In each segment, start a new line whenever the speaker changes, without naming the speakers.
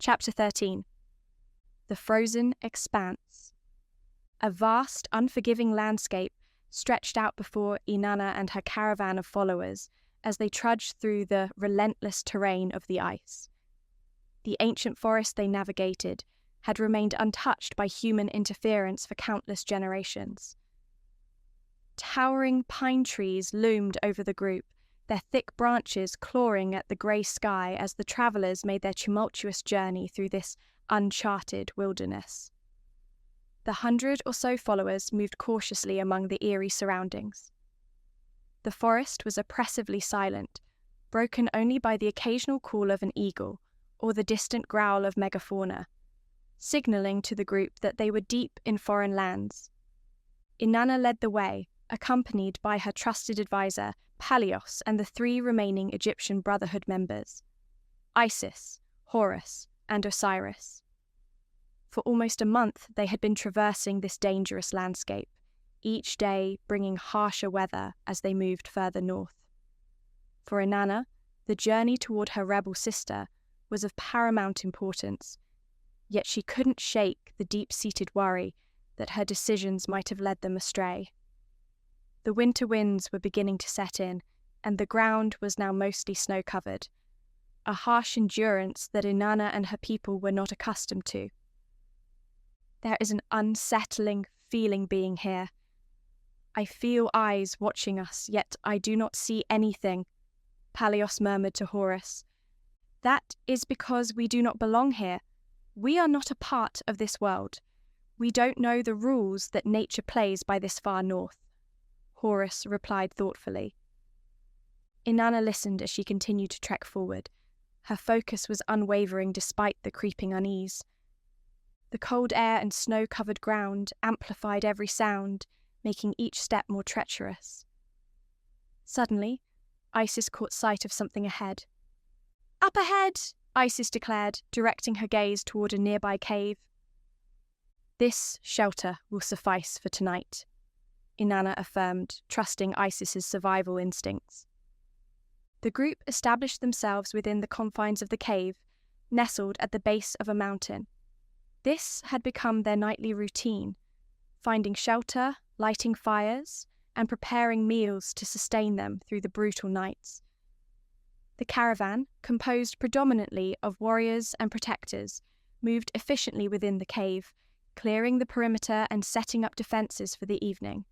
Chapter 13. The Frozen Expanse. A vast, unforgiving landscape stretched out before Inanna and her caravan of followers as they trudged through the relentless terrain of the ice. The ancient forest they navigated had remained untouched by human interference for countless generations. Towering pine trees loomed over the group, their thick branches clawing at the grey sky as the travellers made their tumultuous journey through this uncharted wilderness. The 100 or so followers moved cautiously among the eerie surroundings. The forest was oppressively silent, broken only by the occasional call of an eagle or the distant growl of megafauna, signalling to the group that they were deep in foreign lands. Inanna led the way, accompanied by her trusted advisor, Palios, and the 3 remaining Egyptian Brotherhood members, Isis, Horus, and Osiris. For almost a month they had been traversing this dangerous landscape, each day bringing harsher weather as they moved further north. For Inanna, the journey toward her rebel sister was of paramount importance, yet she couldn't shake the deep-seated worry that her decisions might have led them astray. The winter winds were beginning to set in, and the ground was now mostly snow-covered, a harsh endurance that Inanna and her people were not accustomed to. There is an unsettling feeling being here. I feel eyes watching us, yet I do not see anything, Palios murmured to Horus. That is because we do not belong here. We are not a part of this world. We don't know the rules that nature plays by this far north, Horus replied thoughtfully. Inanna listened as she continued to trek forward. Her focus was unwavering despite the creeping unease. The cold air and snow-covered ground amplified every sound, making each step more treacherous. Suddenly, Isis caught sight of something ahead. "Up ahead!" Isis declared, directing her gaze toward a nearby cave. "This shelter will suffice for tonight," Inanna affirmed, trusting Isis's survival instincts. The group established themselves within the confines of the cave, nestled at the base of a mountain. This had become their nightly routine, finding shelter, lighting fires, and preparing meals to sustain them through the brutal nights. The caravan, composed predominantly of warriors and protectors, moved efficiently within the cave, clearing the perimeter and setting up defences for the evening.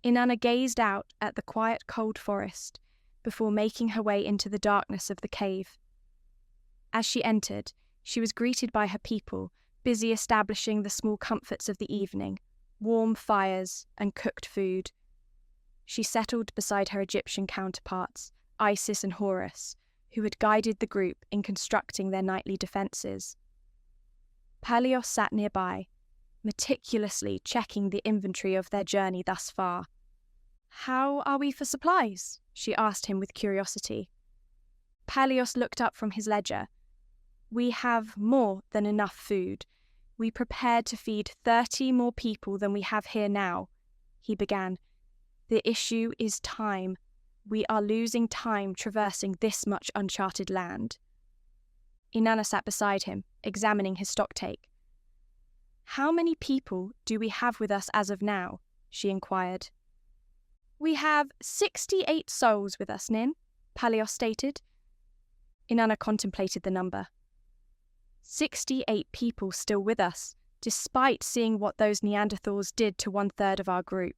Inanna gazed out at the quiet, cold forest before making her way into the darkness of the cave. As she entered, she was greeted by her people, busy establishing the small comforts of the evening, warm fires and cooked food. She settled beside her Egyptian counterparts, Isis and Horus, who had guided the group in constructing their nightly defences. Palios sat nearby, meticulously checking the inventory of their journey thus far. "How are we for supplies?" she asked him with curiosity. Palios looked up from his ledger. "We have more than enough food. We prepared to feed 30 more people than we have here now," he began. "The issue is time. We are losing time traversing this much uncharted land." Inanna sat beside him, examining his stocktake. "How many people do we have with us as of now?" she inquired. "We have 68 souls with us, Nin," Palios stated. Inanna contemplated the number. 68 people still with us, despite seeing what those Neanderthals did to 1/3 of our group,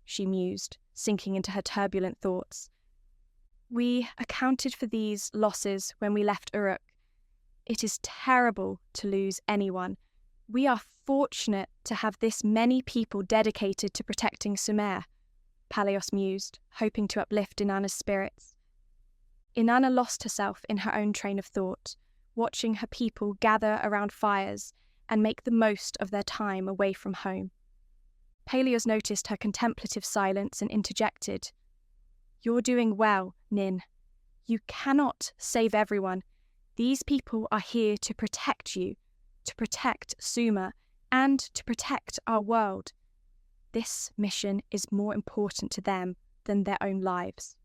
she mused, sinking into her turbulent thoughts. "We accounted for these losses when we left Uruk. It is terrible to lose anyone. We are fortunate to have this many people dedicated to protecting Sumer," Palios mused, hoping to uplift Inanna's spirits. Inanna lost herself in her own train of thought, watching her people gather around fires and make the most of their time away from home. Palios noticed her contemplative silence and interjected, "You're doing well, Nin. You cannot save everyone. These people are here to protect you, to protect Sumer, and to protect our world. This mission is more important to them than their own lives."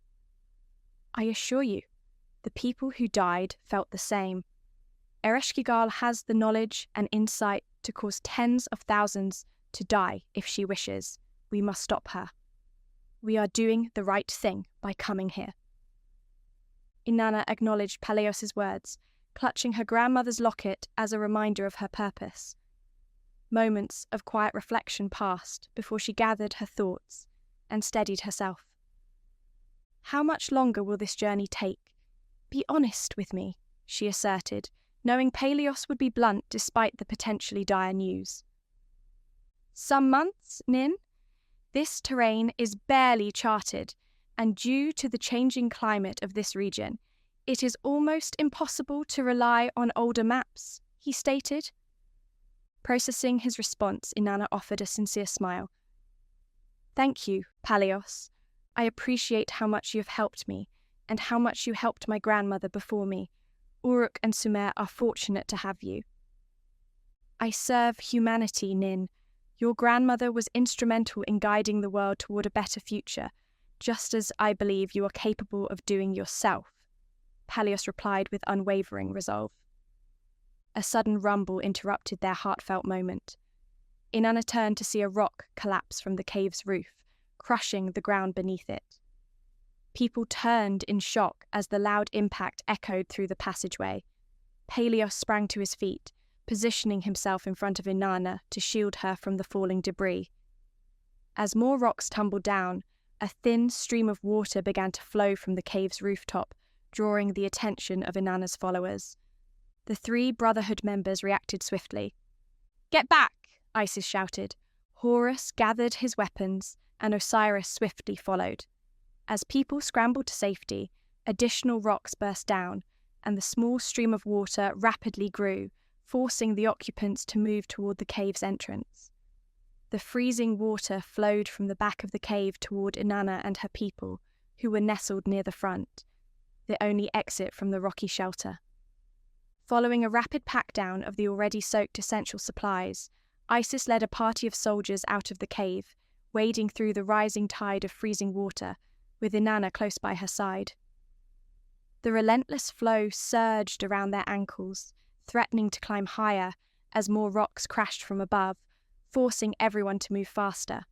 "I assure you, the people who died felt the same. Ereshkigal has the knowledge and insight to cause tens of thousands to die if she wishes. We must stop her. We are doing the right thing by coming here." Inanna acknowledged Peleos's words, clutching her grandmother's locket as a reminder of her purpose. Moments of quiet reflection passed before she gathered her thoughts and steadied herself. "How much longer will this journey take? Be honest with me," she asserted, knowing Peleos would be blunt despite the potentially dire news. "Some months, Nin. This terrain is barely charted, and due to the changing climate of this region, it is almost impossible to rely on older maps," he stated. Processing his response, Inanna offered a sincere smile. "Thank you, Peleos. I appreciate how much you have helped me, and how much you helped my grandmother before me. Uruk and Sumer are fortunate to have you." "I serve humanity, Nin. Your grandmother was instrumental in guiding the world toward a better future, just as I believe you are capable of doing yourself," Peleos replied with unwavering resolve. A sudden rumble interrupted their heartfelt moment. Inanna turned to see a rock collapse from the cave's roof, crushing the ground beneath it. People turned in shock as the loud impact echoed through the passageway. Peleos sprang to his feet, positioning himself in front of Inanna to shield her from the falling debris. As more rocks tumbled down, a thin stream of water began to flow from the cave's rooftop, drawing the attention of Inanna's followers. The 3 Brotherhood members reacted swiftly. "Get back!" Isis shouted. Horus gathered his weapons, and Osiris swiftly followed. As people scrambled to safety, additional rocks burst down, and the small stream of water rapidly grew, forcing the occupants to move toward the cave's entrance. The freezing water flowed from the back of the cave toward Inanna and her people, who were nestled near the front, the only exit from the rocky shelter. Following a rapid pack-down of the already soaked essential supplies, Isis led a party of soldiers out of the cave, wading through the rising tide of freezing water, with Inanna close by her side. The relentless flow surged around their ankles, threatening to climb higher as more rocks crashed from above, forcing everyone to move faster.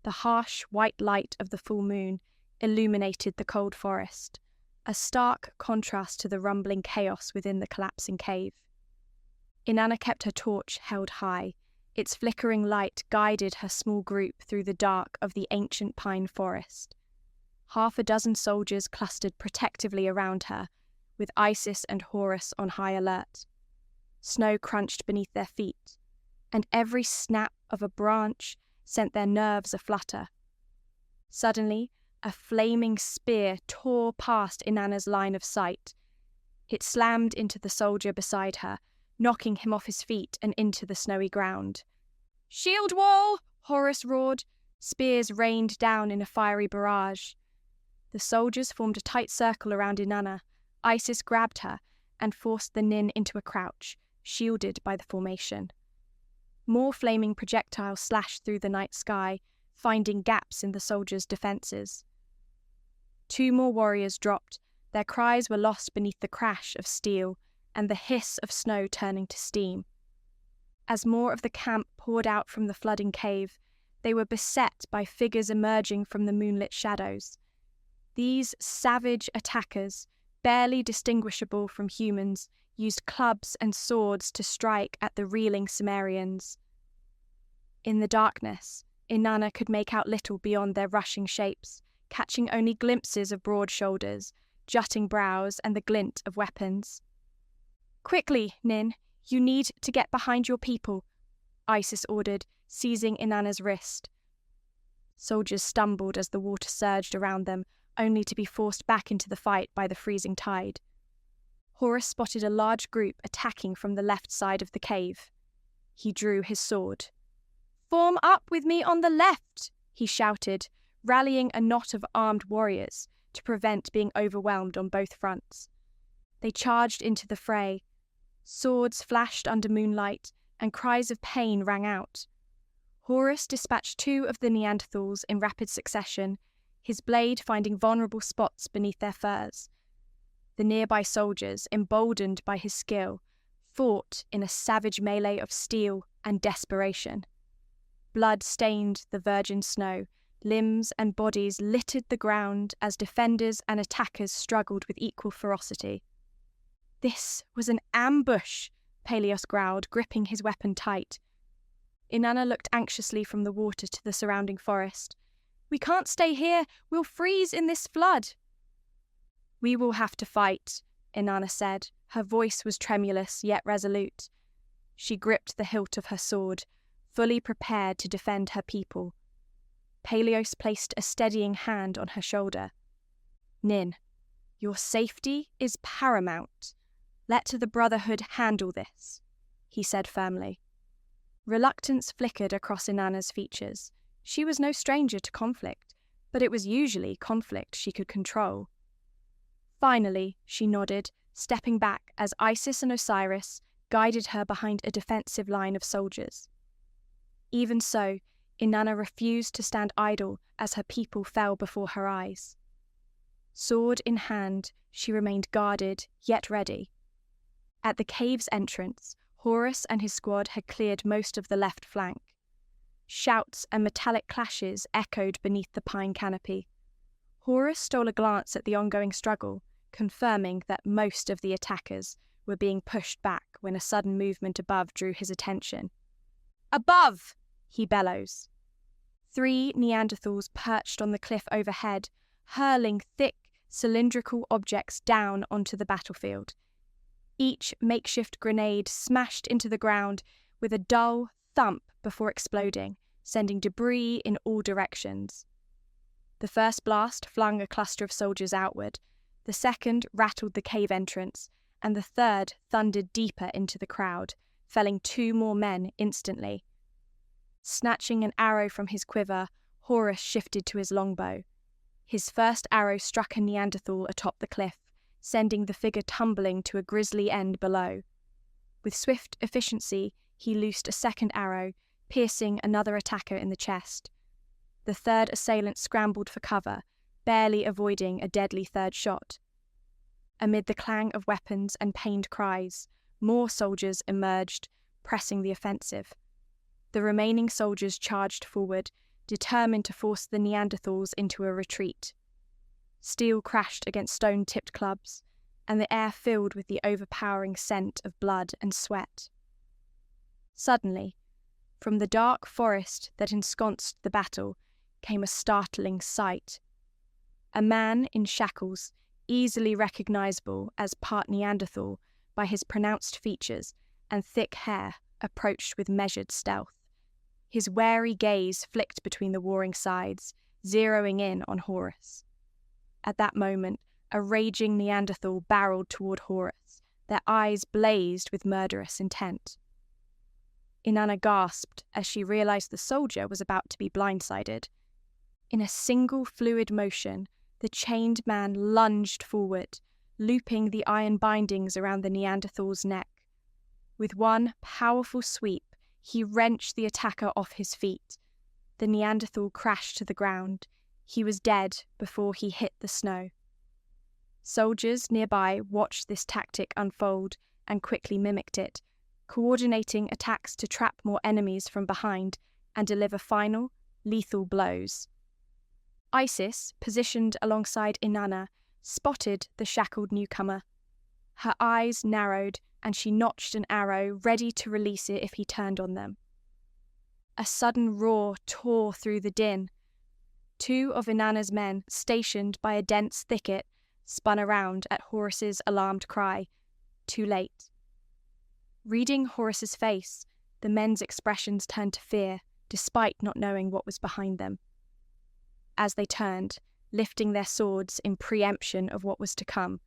The harsh, white light of the full moon illuminated the cold forest, a stark contrast to the rumbling chaos within the collapsing cave. Inanna kept her torch held high. Its flickering light guided her small group through the dark of the ancient pine forest. 6 soldiers clustered protectively around her, with Isis and Horus on high alert. Snow crunched beneath their feet, and every snap of a branch sent their nerves aflutter. Suddenly, a flaming spear tore past Inanna's line of sight. It slammed into the soldier beside her, knocking him off his feet and into the snowy ground. "Shield wall!" Horus roared. Spears rained down in a fiery barrage. The soldiers formed a tight circle around Inanna. Isis grabbed her and forced the Nin into a crouch, shielded by the formation. More flaming projectiles slashed through the night sky, finding gaps in the soldiers' defences. 2 more warriors dropped. Their cries were lost beneath the crash of steel and the hiss of snow turning to steam. As more of the camp poured out from the flooding cave, they were beset by figures emerging from the moonlit shadows. These savage attackers, barely distinguishable from humans, used clubs and swords to strike at the reeling Sumerians. In the darkness, Inanna could make out little beyond their rushing shapes, catching only glimpses of broad shoulders, jutting brows, and the glint of weapons. "Quickly, Nin, you need to get behind your people," Isis ordered, seizing Inanna's wrist. Soldiers stumbled as the water surged around them, only to be forced back into the fight by the freezing tide. Horus spotted a large group attacking from the left side of the cave. He drew his sword. "Form up with me on the left," he shouted, rallying a knot of armed warriors to prevent being overwhelmed on both fronts. They charged into the fray. Swords flashed under moonlight, and cries of pain rang out. Horus dispatched 2 of the Neanderthals in rapid succession, his blade finding vulnerable spots beneath their furs. The nearby soldiers, emboldened by his skill, fought in a savage melee of steel and desperation. Blood stained the virgin snow, limbs and bodies littered the ground as defenders and attackers struggled with equal ferocity. "This was an ambush," Peleus growled, gripping his weapon tight. Inanna looked anxiously from the water to the surrounding forest. "We can't stay here. We'll freeze in this flood." "We will have to fight," Inanna said. Her voice was tremulous yet resolute. She gripped the hilt of her sword, fully prepared to defend her people. Peleus placed a steadying hand on her shoulder. "Nin, your safety is paramount. Let the Brotherhood handle this," he said firmly. Reluctance flickered across Inanna's features. She was no stranger to conflict, but it was usually conflict she could control. Finally, she nodded, stepping back as Isis and Osiris guided her behind a defensive line of soldiers. Even so, Inanna refused to stand idle as her people fell before her eyes. Sword in hand, she remained guarded, yet ready. At the cave's entrance, Horus and his squad had cleared most of the left flank. Shouts and metallic clashes echoed beneath the pine canopy. Horus stole a glance at the ongoing struggle, confirming that most of the attackers were being pushed back when a sudden movement above drew his attention. "Above!" he bellows. 3 Neanderthals perched on the cliff overhead, hurling thick, cylindrical objects down onto the battlefield. Each makeshift grenade smashed into the ground with a dull thump before exploding, sending debris in all directions. The first blast flung a cluster of soldiers outward, the second rattled the cave entrance, and the third thundered deeper into the crowd, felling 2 more men instantly. Snatching an arrow from his quiver, Horus shifted to his longbow. His first arrow struck a Neanderthal atop the cliff, sending the figure tumbling to a grisly end below. With swift efficiency, he loosed a second arrow, piercing another attacker in the chest. The third assailant scrambled for cover, barely avoiding a deadly third shot. Amid the clang of weapons and pained cries, more soldiers emerged, pressing the offensive. The remaining soldiers charged forward, determined to force the Neanderthals into a retreat. Steel crashed against stone-tipped clubs, and the air filled with the overpowering scent of blood and sweat. Suddenly, from the dark forest that ensconced the battle, came a startling sight. A man in shackles, easily recognizable as part Neanderthal by his pronounced features and thick hair, approached with measured stealth. His wary gaze flicked between the warring sides, zeroing in on Horus. At that moment, a raging Neanderthal barreled toward Horus, their eyes blazed with murderous intent. Inanna gasped as she realized the soldier was about to be blindsided. In a single fluid motion, the chained man lunged forward, looping the iron bindings around the Neanderthal's neck. With one powerful sweep, he wrenched the attacker off his feet. The Neanderthal crashed to the ground. He was dead before he hit the snow. Soldiers nearby watched this tactic unfold and quickly mimicked it, coordinating attacks to trap more enemies from behind and deliver final, lethal blows. Isis, positioned alongside Inanna, spotted the shackled newcomer. Her eyes narrowed, and she notched an arrow, ready to release it if he turned on them. A sudden roar tore through the din. 2 of Inanna's men, stationed by a dense thicket, spun around at Horus's alarmed cry. Too late. Reading Horus's face, the men's expressions turned to fear, despite not knowing what was behind them. As they turned, lifting their swords in preemption of what was to come,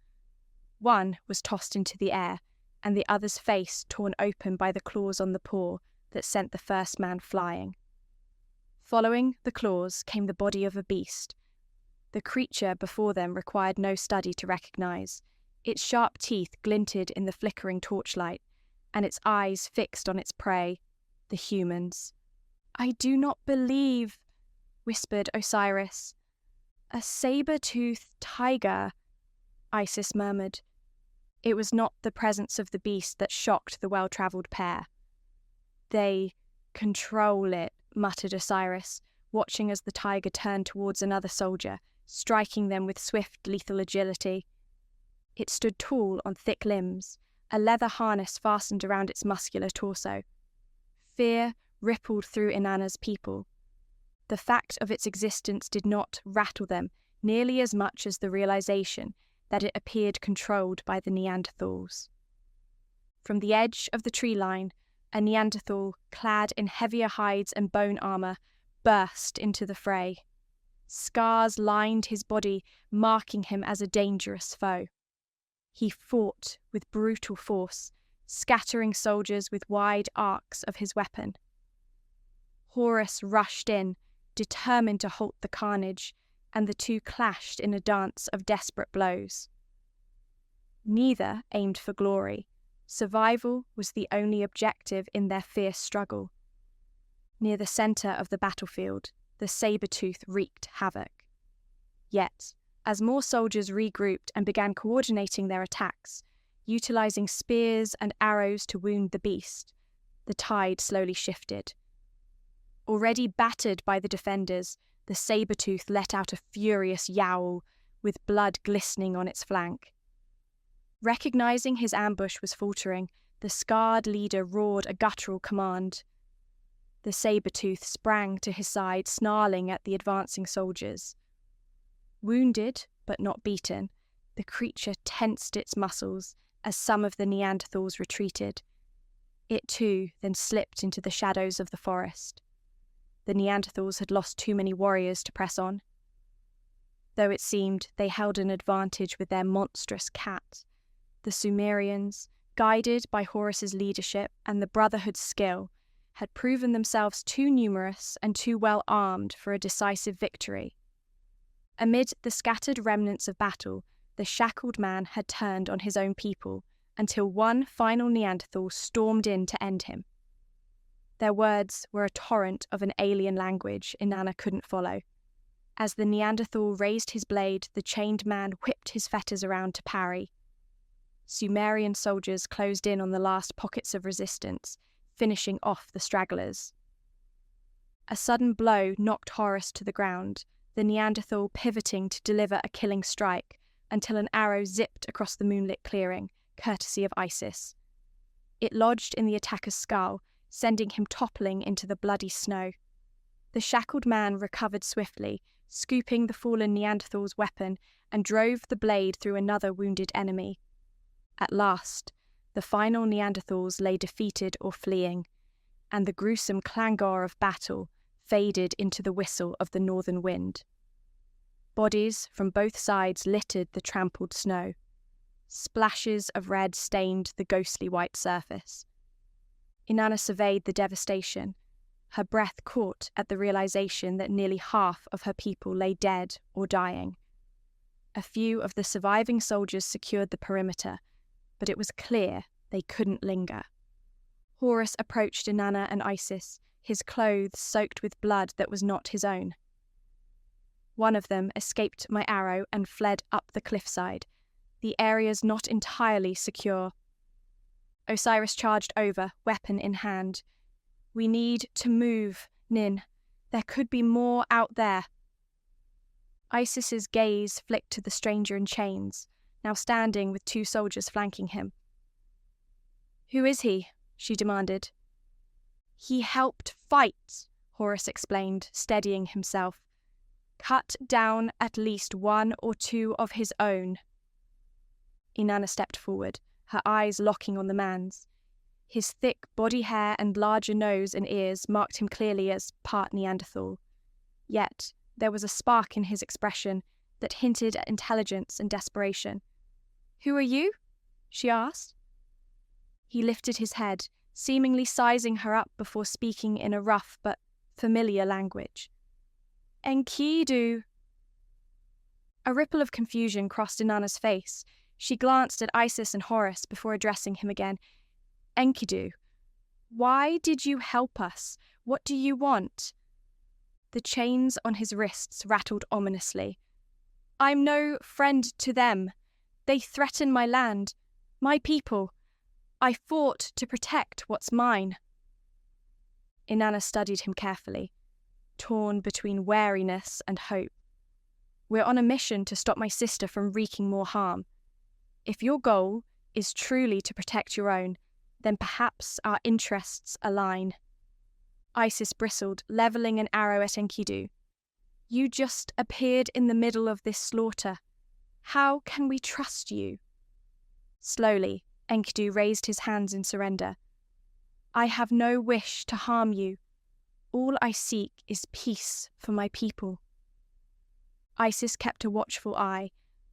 one was tossed into the air, and the other's face torn open by the claws on the paw that sent the first man flying. Following the claws came the body of a beast. The creature before them required no study to recognize. Its sharp teeth glinted in the flickering torchlight, and its eyes fixed on its prey, the humans. "I do not believe," whispered Osiris. "A saber-toothed tiger," Isis murmured. It was not the presence of the beast that shocked the well-travelled pair. "They control it," muttered Osiris, watching as the tiger turned towards another soldier, striking them with swift, lethal agility. It stood tall on thick limbs, a leather harness fastened around its muscular torso. Fear rippled through Inanna's people. The fact of its existence did not rattle them nearly as much as the realization that it appeared controlled by the Neanderthals. From the edge of the tree line, a Neanderthal, clad in heavier hides and bone armor, burst into the fray. Scars lined his body, marking him as a dangerous foe. He fought with brutal force, scattering soldiers with wide arcs of his weapon. Horus rushed in, determined to halt the carnage, and the two clashed in a dance of desperate blows. Neither aimed for glory. Survival was the only objective in their fierce struggle. Near the center of the battlefield, the saber-tooth wreaked havoc. Yet, as more soldiers regrouped and began coordinating their attacks, utilizing spears and arrows to wound the beast, the tide slowly shifted. Already battered by the defenders, the saber-tooth let out a furious yowl, with blood glistening on its flank. Recognizing his ambush was faltering, the scarred leader roared a guttural command. The saber-tooth sprang to his side, snarling at the advancing soldiers. Wounded, but not beaten, the creature tensed its muscles as some of the Neanderthals retreated. It too then slipped into the shadows of the forest. The Neanderthals had lost too many warriors to press on. Though it seemed they held an advantage with their monstrous cat, the Sumerians, guided by Horus's leadership and the Brotherhood's skill, had proven themselves too numerous and too well armed for a decisive victory. Amid the scattered remnants of battle, the shackled man had turned on his own people until one final Neanderthal stormed in to end him. Their words were a torrent of an alien language Inanna couldn't follow. As the Neanderthal raised his blade, the chained man whipped his fetters around to parry. Sumerian soldiers closed in on the last pockets of resistance, finishing off the stragglers. A sudden blow knocked Horus to the ground, the Neanderthal pivoting to deliver a killing strike until an arrow zipped across the moonlit clearing, courtesy of Isis. It lodged in the attacker's skull, sending him toppling into the bloody snow. The shackled man recovered swiftly, scooping the fallen Neanderthal's weapon, and drove the blade through another wounded enemy. At last, the final Neanderthals lay defeated or fleeing, and the gruesome clangor of battle faded into the whistle of the northern wind. Bodies from both sides littered the trampled snow. Splashes of red stained the ghostly white surface. Inanna surveyed the devastation, her breath caught at the realization that nearly half of her people lay dead or dying. A few of the surviving soldiers secured the perimeter, but it was clear they couldn't linger. Horus approached Inanna and Isis, his clothes soaked with blood that was not his own. One of them escaped my arrow and fled up the cliffside. The area's not entirely secure. Osiris charged over, weapon in hand. "We need to move, Nin. There could be more out there." Isis's gaze flicked to the stranger in chains, now standing with two soldiers flanking him. "Who is he?" she demanded. "He helped fight," Horus explained, steadying himself. "Cut down at least one or two of his own." Inanna stepped forward, her eyes locking on the man's. His thick body hair and larger nose and ears marked him clearly as part Neanderthal. Yet there was a spark in his expression that hinted at intelligence and desperation. "Who are you?" she asked. He lifted his head, seemingly sizing her up before speaking in a rough but familiar language. "Enkidu." A ripple of confusion crossed Inanna's face. She glanced at Isis and Horus before addressing him again. "Enkidu, why did you help us? What do you want?" The chains on his wrists rattled ominously. "I'm no friend to them. They threaten my land. My people! I fought to protect what's mine." Inanna studied him carefully, torn between wariness and hope. "We're on a mission to stop my sister from wreaking more harm. If your goal is truly to protect your own, then perhaps our interests align." Isis bristled, leveling an arrow at Enkidu. "You just appeared in the middle of this slaughter. How can we trust you?" Slowly, Enkidu raised his hands in surrender. "I have no wish to harm you. All I seek is peace for my people." Isis kept a watchful eye,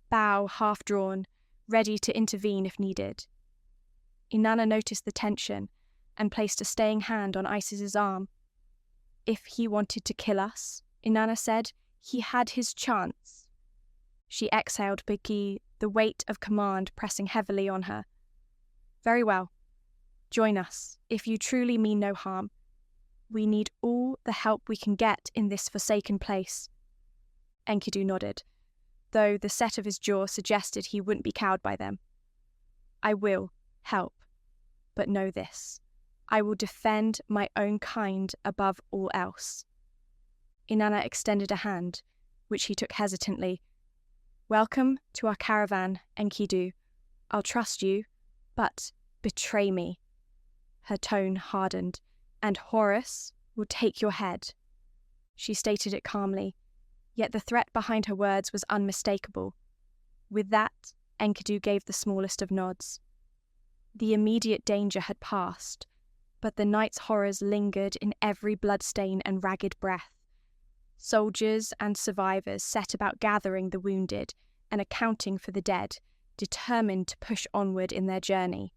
bow half drawn, ready to intervene if needed. Inanna noticed the tension and placed a staying hand on Isis's arm. "If he wanted to kill us," Inanna said, "he had his chance." She exhaled bigly, the weight of command pressing heavily on her. "Very well. Join us, if you truly mean no harm. We need all the help we can get in this forsaken place." Enkidu nodded, though the set of his jaw suggested he wouldn't be cowed by them. "I will help, but know this. I will defend my own kind above all else." Inanna extended a hand, which he took hesitantly. "Welcome to our caravan, Enkidu. I'll trust you, but betray me." Her tone hardened. "And Horus will take your head." She stated it calmly, yet the threat behind her words was unmistakable. With that, Enkidu gave the smallest of nods. The immediate danger had passed, but the night's horrors lingered in every bloodstain and ragged breath. Soldiers and survivors set about gathering the wounded and accounting for the dead, determined to push onward in their journey.